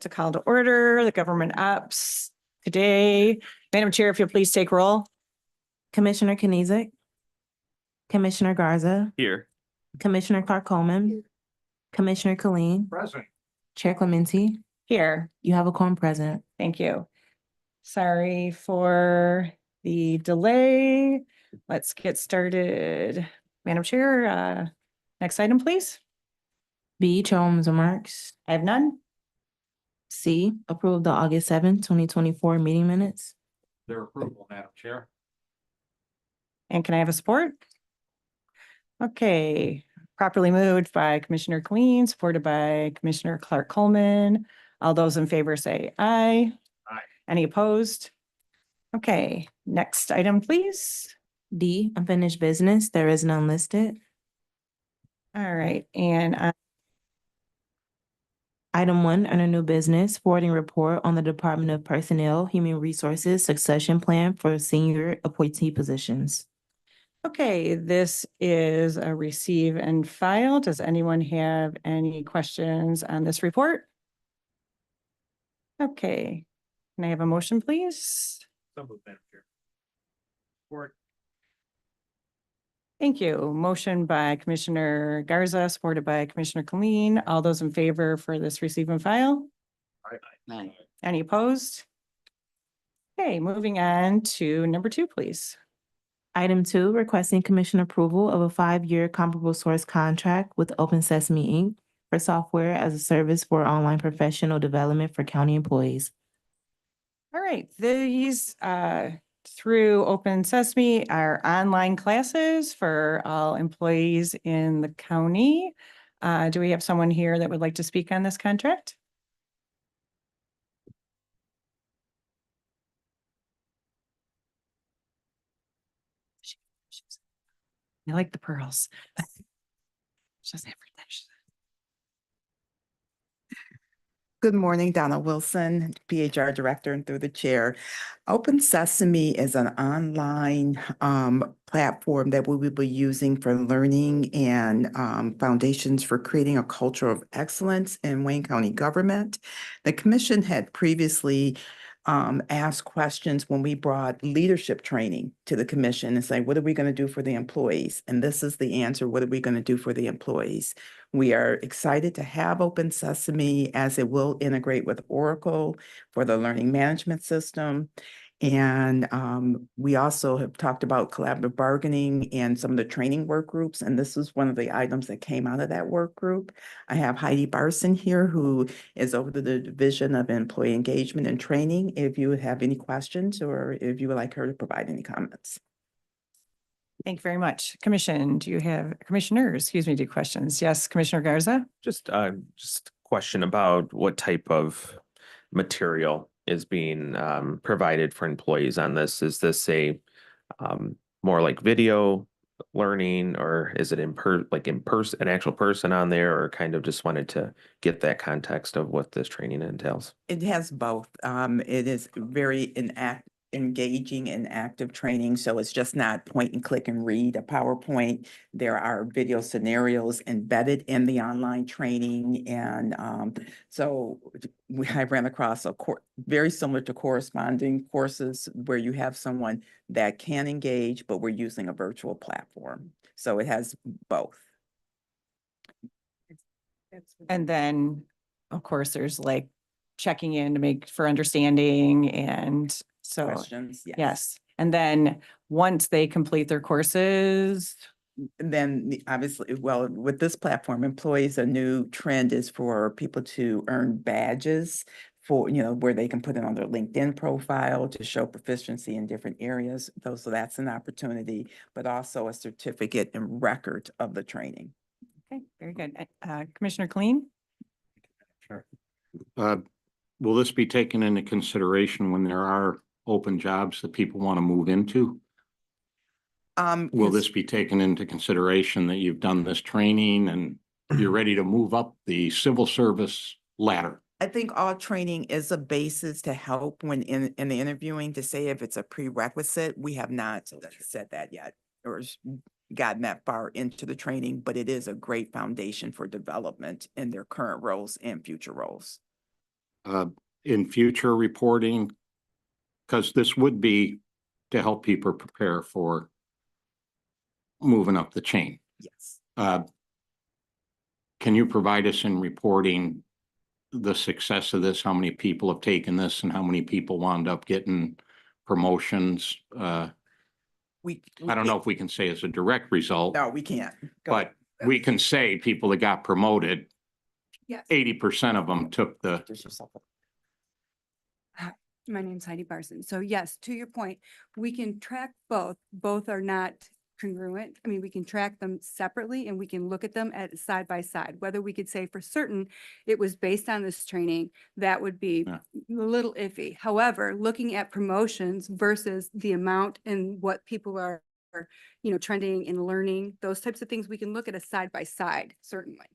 to call to order the government ops today. Madam Chair, if you'll please take roll. Commissioner Kenizik, Commissioner Garza, Here. Commissioner Clark Coleman, Commissioner Colleen, Present. Chair Clementi. Here, You have a quorum present. thank you. Sorry for the delay. Let's get started. Madam Chair, next item, please. B, Chairwoman's remarks. I have none. C, approve the August 7th, 2024 meeting minutes. Their approval, Madam Chair. And can I have a support? Okay, properly moved by Commissioner Colleen, supported by Commissioner Clark Coleman. All those in favor say aye. Aye. Any opposed? Okay, next item, please. D, unfinished business. There is none listed. All right, and Item 1, under new business, forwarding report on the Department of Personnel, Human Resources Succession Plan for senior appointee positions. okay, this is a receive and file. Does anyone have any questions on this report? Okay, can I have a motion, please? So moved, Madam Chair. Support. Thank you. Motion by Commissioner Garza, supported by Commissioner Colleen. All those in favor for this receive and file? Aye. Any opposed? Okay, moving on to number 2, please. Item 2, requesting commission approval of a 5-year comparable source contract with Open Sesame, Inc. for software as a service for online professional development for county employees. All right, these through Open Sesame are online classes for all employees in the county. Do we have someone here that would like to speak on this contract? I like the pearls. Just everything. Good morning, Donna Wilson, PHR Director and through the chair. Open Sesame is an online platform that we will be using for learning and foundations for creating a culture of excellence in Wayne County government. The commission had previously asked questions when we brought leadership training to the commission and say, what are we going to do for the employees? And this is the answer. What are we going to do for the employees? We are excited to have Open Sesame as it will integrate with Oracle for the learning management system. And we also have talked about collaborative bargaining and some of the training work groups. And this is one of the items that came out of that work group. I have Heidi Barson here, who is over the Division of Employee Engagement and Training. If you have any questions or if you would like her to provide any comments. Thank you very much. Commissioners, do questions? Yes, Commissioner Garza? Just question about what type of material is being provided for employees on this. Is this a more like video learning, or is it in person, an actual person on there, or kind of just wanted to get that context of what this training entails? It has both. It is very engaging and active training. So it's just not point and click and read a PowerPoint. There are video scenarios embedded in the online training. And I ran across a course very similar to corresponding courses where you have someone that can engage, but we're using a virtual platform. So it has both. And then, of course, there's like checking in to make for understanding and so. Questions, Yes. And then once they complete their courses. Then obviously, well, with this platform, employees, a new trend is for people to earn badges for, where they can put it on their LinkedIn profile to show proficiency in different areas. So that's an opportunity, but also a certificate and record of the training. Okay, very good. Commissioner Colleen? Sure. Will this be taken into consideration when there are open jobs that people want to move into? Will this be taken into consideration that you've done this training and you're ready to move up the civil service ladder? I think all training is a basis to help when in the interviewing to say if it's a prerequisite. We have not said that yet or gotten that far into the training, but it is a great foundation for development in their current roles and future roles. in future reporting? Because this would be to help people prepare for moving up the chain. Yes. Can you provide us in reporting the success of this? How many people have taken this and how many people wound up getting promotions? We I don't know if we can say it's a direct result, No, we can't. Go but we can say people that got promoted, Yes. 80% of them took the, Introduce yourself. My name's Heidi Barson. So yes, to your point, we can track both. Both are not congruent. I mean, we can track them separately and we can look at them at side by side. Whether we could say for certain it was based on this training, that would be Yeah. a little iffy. However, looking at promotions versus the amount and what people are, trending and learning, those types of things, we can look at a side by side, certainly.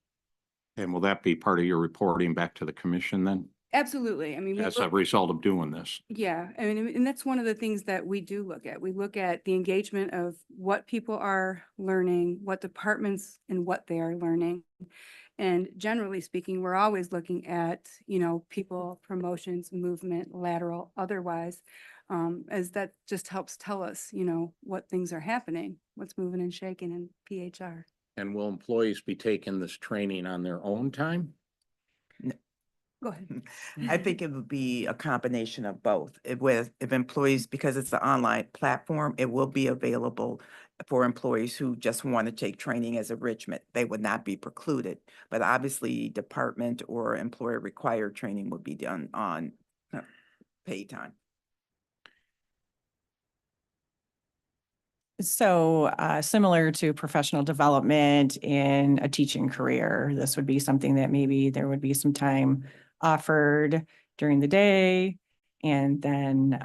and will that be part of your reporting back to the commission then? Absolutely. I mean, we As a look- result of doing this? Yeah, I mean, and that's one of the things that we do look at. We look at the engagement of what people are learning, what departments and what they are learning. And generally speaking, we're always looking at, people, promotions, movement, lateral, otherwise, as that just helps tell us, what things are happening, what's moving and shaking in PHR. And will employees be taking this training on their own time? Go ahead. I think it would be a combination of both. If employees, because it's an online platform, it will be available for employees who just want to take training as enrichment. They would not be precluded. But obviously, department or employer required training would be done on paid time. So similar to professional development in a teaching career, this would be something that maybe there would be some time offered during the day. And then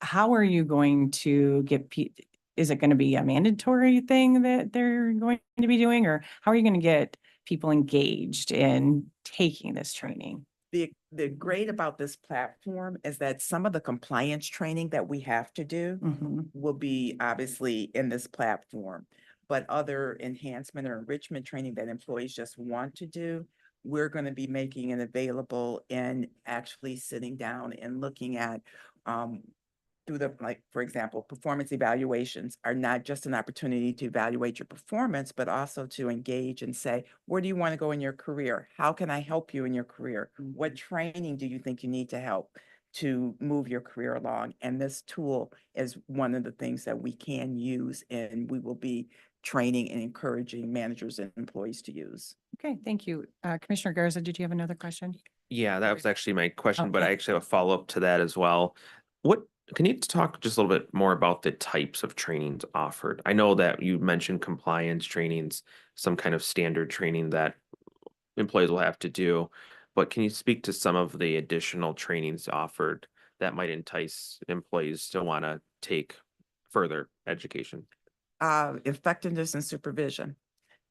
how are you going to get, is it going to be a mandatory thing that they're going to be doing? Or how are you going to get people engaged in taking this training? The great about this platform is that some of the compliance training that we have to do Mhm. will be obviously in this platform. But other enhancement or enrichment training that employees just want to do, we're going to be making it available and actually sitting down and looking at through the, like, for example, performance evaluations are not just an opportunity to evaluate your performance, but also to engage and say, where do you want to go in your career? How can I help you in your career? What training do you think you need to help to move your career along? And this tool is one of the things that we can use, and we will be training and encouraging managers and employees to use. Okay, thank you. Commissioner Garza, did you have another question? Yeah, that was actually my question, but I Okay. actually have a follow-up to that as well. Can you talk just a little bit more about the types of trainings offered? I know that you mentioned compliance trainings, some kind of standard training that employees will have to do, but can you speak to some of the additional trainings offered that might entice employees to want to take further education? Effectiveness and supervision.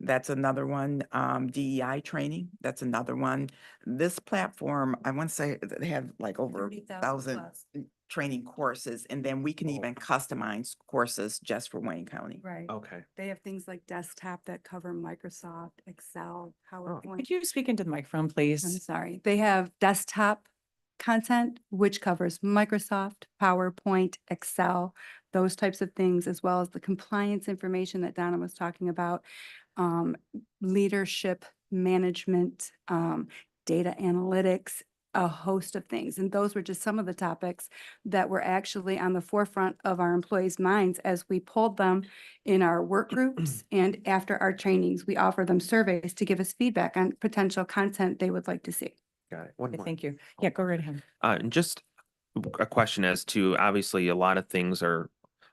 That's another one. DEI training, that's another one. This platform, I want to say they have like over 30,000 1,000 training courses, and then we can even customize courses just for Wayne County. Right. Okay. They have things like desktop that cover Microsoft, Excel, PowerPoint. Could you speak into the microphone, I'm please? sorry. They have desktop content, which covers Microsoft, PowerPoint, Excel, those types of things, as well as the compliance information that Donna was talking about, leadership, management, data analytics, a host of things. And those were just some of the topics that were actually on the forefront of our employees' minds as we pulled them in our work groups. And after our trainings, we offer them surveys to give us feedback on potential content they would like to see. Got it. One Okay, more. thank you. Yeah, go right ahead. And just a question as to, obviously, a lot of things are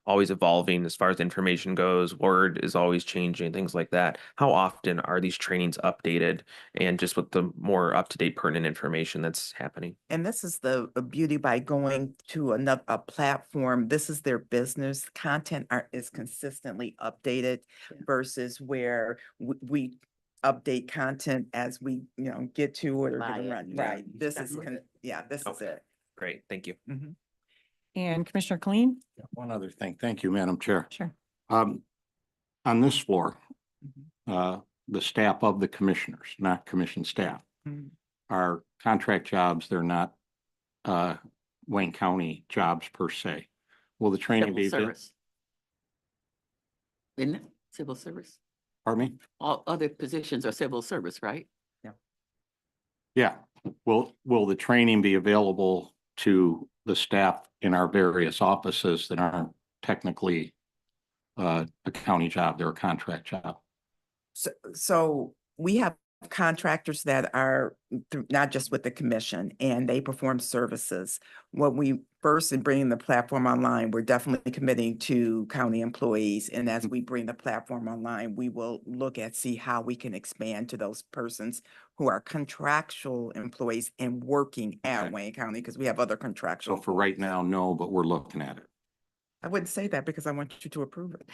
always evolving as far as information goes. Word is always changing, things like that. How often are these trainings updated and just with the more up-to-date pertinent information that's happening? And this is the beauty by going to a platform. This is their business. Content is consistently updated versus where we update content as we, get to it or Buy get it. run. Yeah. Right. This is, this is Okay. it. Great, thank you. Mhm. And Commissioner Colleen? One other thing. Thank you, Madam Chair. Sure. On this floor, Mhm. the staff of the commissioners, not commission staff, Mhm. are contract jobs. They're not Wayne County jobs per se. Will the training Civil be? service. Isn't it? Civil service. Pardon me? All other positions are civil service, right? Yeah. Will the training be available to the staff in our various offices that aren't technically a county job, they're a contract job? So we have contractors that are not just with the commission, and they perform services. When we first in bringing the platform online, we're definitely committing to county employees. And as we bring the platform online, we will look at, see how we can expand to those persons who are contractual employees and working at Okay. Wayne County, because we have other So contractual. for right now, no, but we're looking at it. I wouldn't say that because I want you to approve it.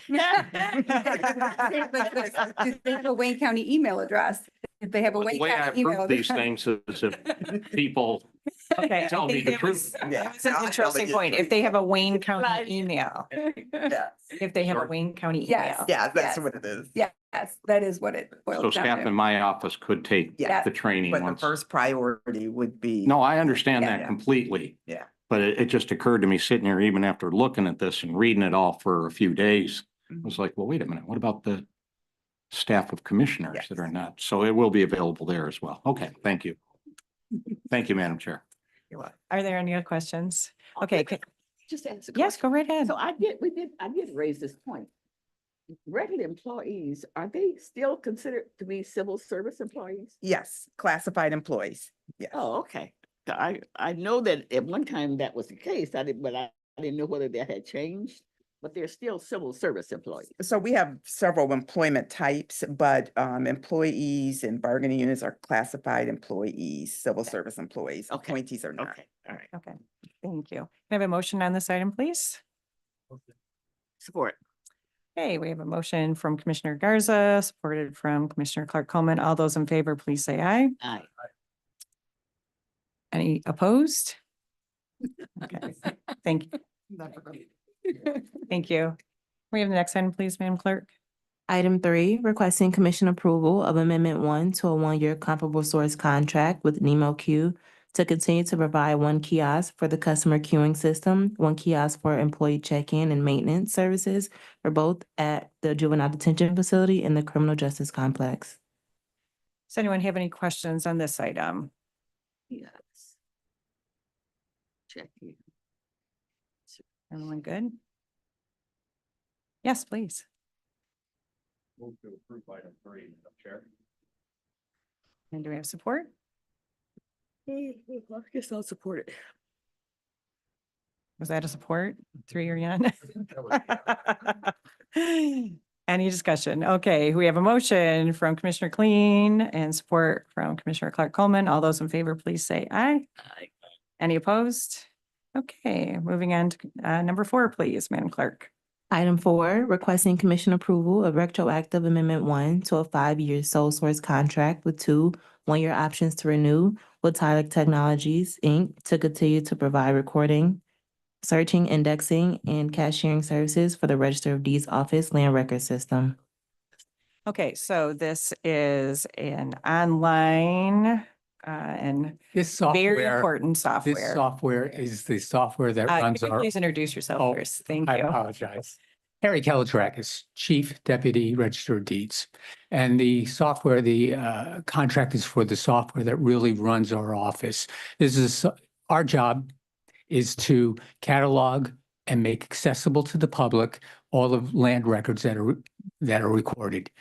Do they have a Wayne County email address? If they have a The Wayne way I County email approve these address. things is if people Okay. I tell me think the that was- truth. Yeah. That was an I'll interesting delegate point. for If they you. have a Wayne Right. County email, if they have a Sorry? Wayne County Yes. email. Yeah, that's Yes. what it is. Yes, that is what it So boils staff down in to. my office could take Yeah. the training But the once. first priority would be. No, I understand Yeah. that completely. Yeah. But it just occurred to me sitting here, even after looking at this and reading it all for a few days, I was like, well, wait a minute, what about the staff of commissioners that are Yes. not? So it will be available there as well. Okay, thank you. Thank you, Madam Chair. You're welcome. Are there any other questions? Okay. Just answer. Yes, go right ahead. So I did raise this point. Regular employees, are they still considered to be civil service employees? Yes, classified employees. Yes. Oh, okay. I know that at one time that was the case. I didn't know whether that had changed, but they're still civil service employees. So we have several employment types, but employees and bargaining units are classified employees, civil service employees. Okay. Appointees are not. Okay, all right. Okay, thank you. Can I have a motion on this item, please? Support. Okay, we have a motion from Commissioner Garza, supported from Commissioner Clark Coleman. All those in favor, please say aye. Aye. Any opposed? Okay, thank you. Thank you. We have the next item, please, Madam Clerk. Item 3, requesting commission approval of Amendment 1 to a 1-year comparable source contract with Nemo Q to continue to provide 1 kiosk for the customer queuing system, 1 kiosk for employee check-in and maintenance services for both at the juvenile detention facility and the criminal justice complex. Does anyone have any questions on this item? Yes. Check here. Everyone good? Yes, please. Move to approve item 3, Madam Chair. And do we have support? I guess I'll support it. Was that a support? 3 or none? Any discussion? Okay, we have a motion from Commissioner Clean and support from Commissioner Clark Coleman. All those in favor, please say aye. Aye. Any opposed? Okay, moving on to number 4, please, Madam Clerk. Item 4, requesting commission approval of retroactive Amendment 1 to a 5-year sole source contract with 2 1-year options to renew with Tyler Technologies, Inc. to continue to provide recording, searching, indexing, and cashiering services for the Register of Deeds Office Land Record System. Okay, so this is an online and This very software, important this software. software is the software that runs Could you our, please introduce yourself Oh, first? Thank I you. apologize. Harry Keltrak is Chief Deputy Register of Deeds. And the software, the contract is for the software that really runs our office. Our job is to catalog and make accessible to the public all of land records that are recorded.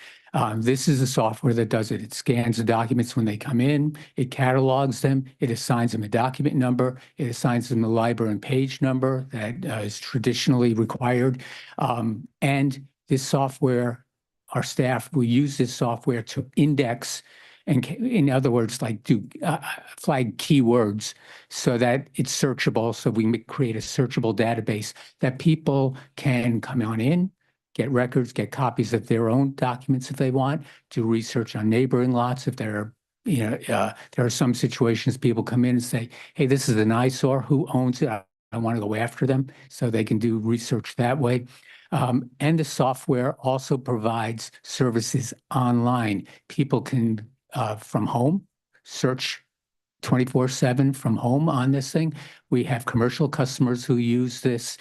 This is the software that does it. It scans the documents when they come in, it catalogs them, it assigns them a document number, it assigns them a library and page number that is traditionally required. And this software, our staff will use this software to index and in other words, like do flag keywords so that it's searchable. So we create a searchable database that people can come on in, get records, get copies of their own documents if they want, do research on neighboring lots if there are some situations people come in and say, hey, this is an eyesore, who owns it? I want to go after them. So they can do research that way. And the software also provides services online. People can, from home, search 24/7 from home on this thing. We have commercial customers who use this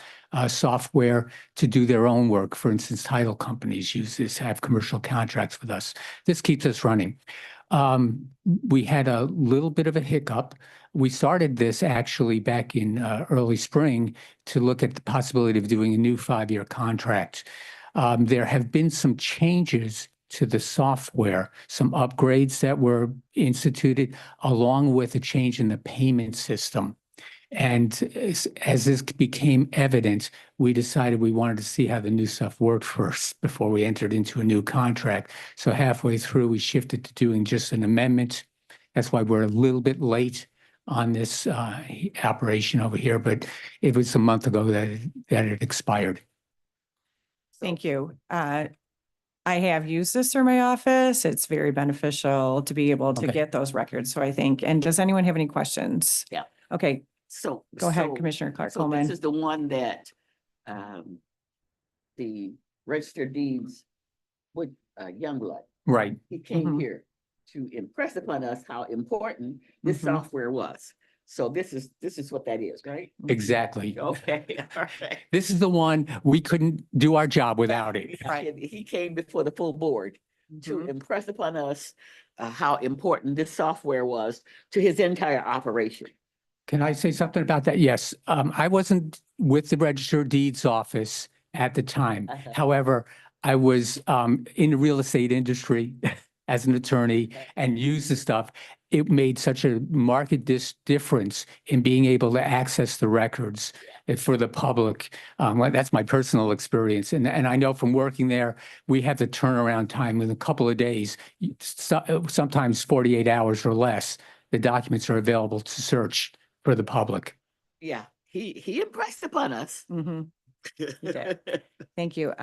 software to do their own work. For instance, title companies use this, have commercial contracts with us. This keeps us running. We had a little bit of a hiccup. We started this actually back in early spring to look at the possibility of doing a new 5-year contract. There have been some changes to the software, some upgrades that were instituted, along with a change in the payment system. And as this became evident, we decided we wanted to see how the new stuff worked first before we entered into a new contract. So halfway through, we shifted to doing just an amendment. That's why we're a little bit late on this operation over here, but it was a month ago that it expired. Thank you. I have used this through my office. It's very beneficial to be able to Okay. get those records. So I think, and does anyone have any questions? Yeah. Okay, So. go ahead, so- Commissioner Clark So this Coleman. is the one that, the registered deeds with, Youngblood. Right. He came Mhm. here to impress upon us how important this Mhm. software was. So this is what that is, right? Exactly. Okay, all right. This is the one we couldn't do our job without it. Right. He came before the full board to Mhm. impress upon us how important this software was to his entire operation. Can I say something about that? Yes. I wasn't with the Register of Deeds office at the time. Uh-huh. However, I was in the real estate industry as an attorney and used the stuff. It made such a marked difference in being able to access the records for the public. Well, that's my personal experience. And I know from working there, we have the turnaround time in a couple of days, sometimes 48 hours or less. The documents are available to search for the public. Yeah, he impressed upon us. Mhm. did. Thank you.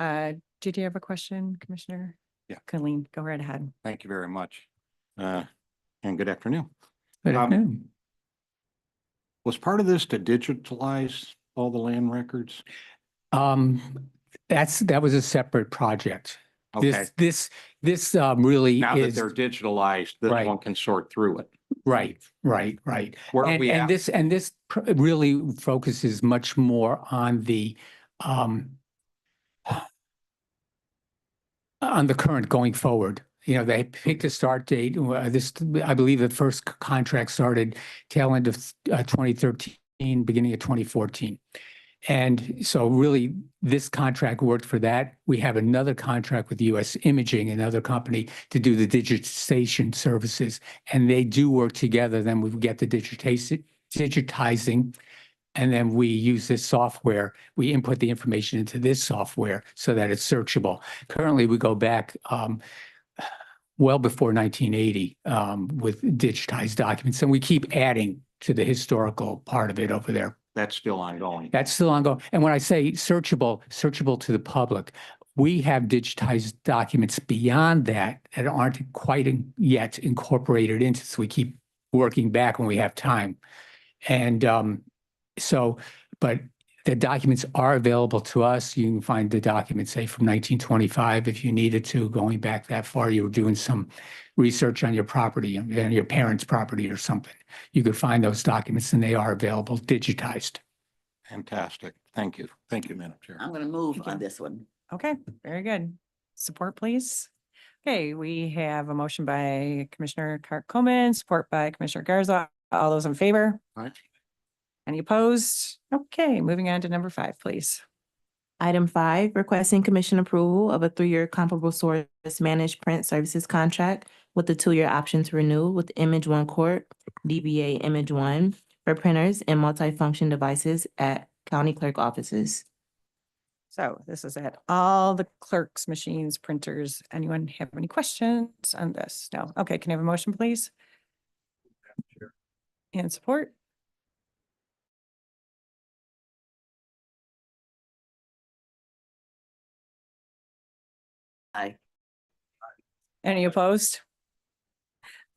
Did you have a question, Commissioner? Yeah. Colleen, go right ahead. Thank you very much. And good afternoon. Good Um, afternoon. Was part of this to digitalize all the land records? That was a separate project. Okay, This really now that is, they're digitalized, this Right. one can sort through it. right. Where are And, we at? this really focuses much more on on the current going forward. You know, they picked a start date. I believe the first contract started tail end of 2013, beginning of 2014. And so really, this contract worked for that. We have another contract with US Imaging, another company, to do the digitization services. And they do work together. Then we get the digitizing. And then we use this software. We input the information into this software so that it's searchable. Currently, we go back well before 1980 with digitized documents. And we keep adding to the historical part of it over there. That's still ongoing. That's still ongoing. And when I say searchable to the public, we have digitized documents beyond that aren't quite yet incorporated into, so we keep working back when we have time. And but the documents are available to us. You can find the documents, say, from 1925, if you needed to, going back that far, you were doing some research on your property and your parents' property or something. You could find those documents and they are available digitized. Fantastic. Thank you. Thank you, Madam Chair. I'm gonna move Thank you. on this one. Okay, very good. Support, please. Okay, we have a motion by Commissioner Clark Coleman, support by Commissioner Garza. All those in favor? Aye. Any opposed? Okay, moving on to number 5, please. Item 5, requesting commission approval of a 3-year comparable source managed print services contract with the 2-year option to renew with Image One Corp., DBA Image One, for printers and multifunction devices at county clerk offices. So this is at all the clerks' machines, printers. Anyone have any questions on this? No. Okay, can I have a motion, please? And support? Aye. Any opposed?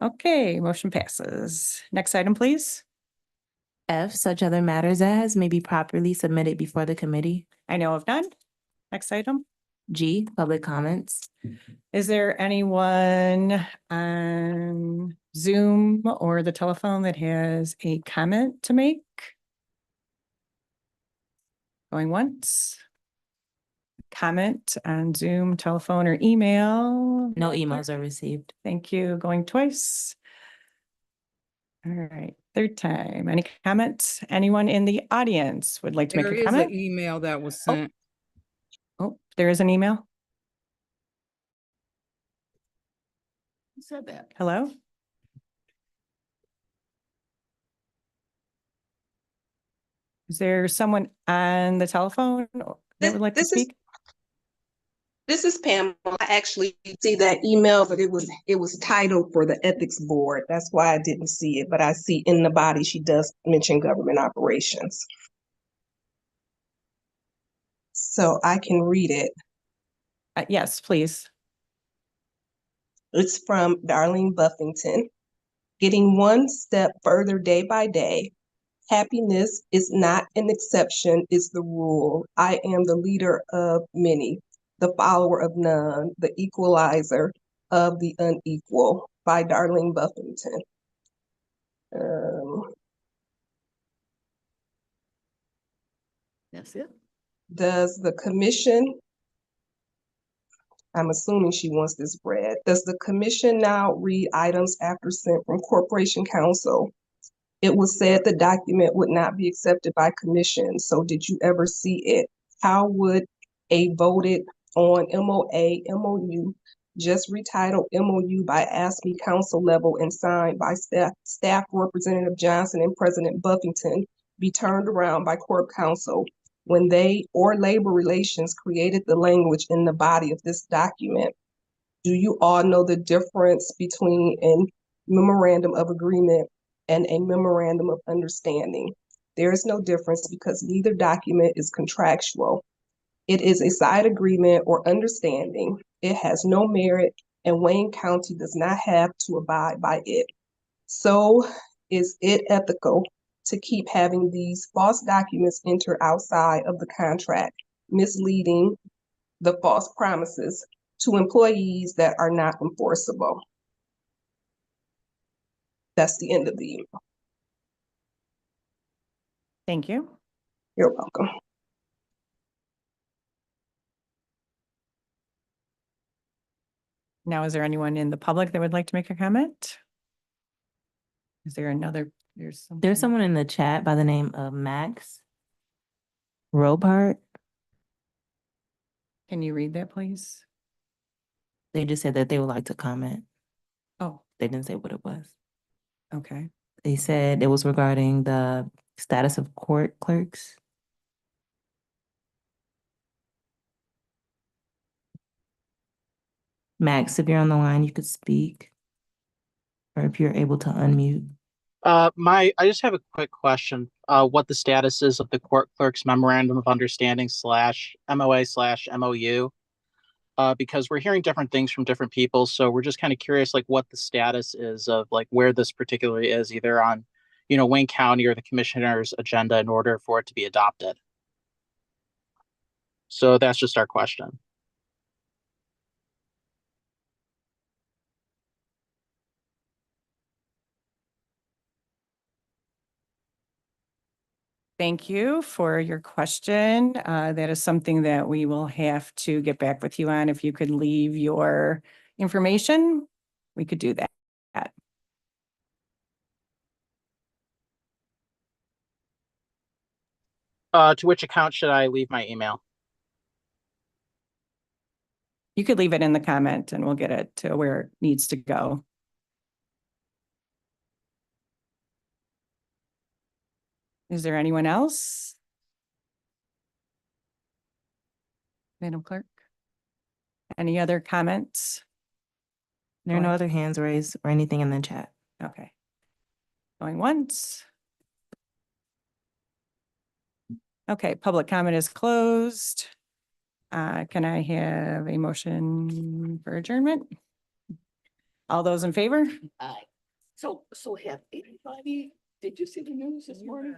Okay, motion passes. Next item, please. F, such other matters as may be properly submitted before the committee. I know of none. Next item. G, public comments. Is there anyone on Zoom or the telephone that has a comment to make? Going once? Comment on Zoom, telephone, or email? No emails are received. Thank you. Going twice. All right, third time. Any comments? Anyone in the audience would like to make There a is an comment? email that was Oh. sent. Oh, there is an email. Who said that? Hello? Is there someone on the telephone that would like to This is speak? This is Pam. I actually see that email, but it was titled for the ethics board. That's why I didn't see it, but I see in the body, she does mention government operations. So I can read it. Yes, please. It's from Darlene Buffington. Getting one step further day by day. Happiness is not an exception, it's the rule. I am the leader of many, the follower of none, the equalizer of the unequal, by Darlene Buffington. That's it. Does the commission, I'm assuming she wants this read, does the commission now read items after sent from Corporation Counsel? It was said the document would not be accepted by commission, so did you ever see it? How would a voted on MOU, just retitled MOU by ASME council level and signed by staff Representative Johnson and President Buffington, be turned around by Corp Counsel when they or labor relations created the language in the body of this document? Do you all know the difference between a memorandum of agreement and a memorandum of understanding? There is no difference because neither document is contractual. It is a side agreement or understanding. It has no merit and Wayne County does not have to abide by it. So is it ethical to keep having these false documents enter outside of the contract, misleading the false promises to employees that are not enforceable? That's the end of the email. Thank you. You're welcome. Now, is there anyone in the public that would like to make a comment? Is there another, There's someone in the chat by the name of Max Robart. Can you read that, please? They just said that they would like to comment. Oh, They didn't say what it was. okay. They said it was regarding the status of court clerks. Max, if you're on the line, you could speak. Or if you're able to unmute. I just have a quick question. What the status is of the court clerk's memorandum of understanding / MOA / MOU? Because we're hearing different things from different people, so we're just kind of curious, like what the status is of like where this particularly is, either on, Wayne County or the commissioner's agenda in order for it to be adopted. So that's just our question. Thank you for your question. That is something that we will have to get back with you on. If you could leave your information, we could do that. To which account should I leave my email? You could leave it in the comment and we'll get it to where it needs to go. Is there anyone else? Madam Clerk? Any other comments? There are no Go other hands raised or anything in the chat. Okay. Going once. Okay, public comment is closed. Can I have a motion for adjournment? All those in favor? Aye. So have anybody, did you see the news this morning?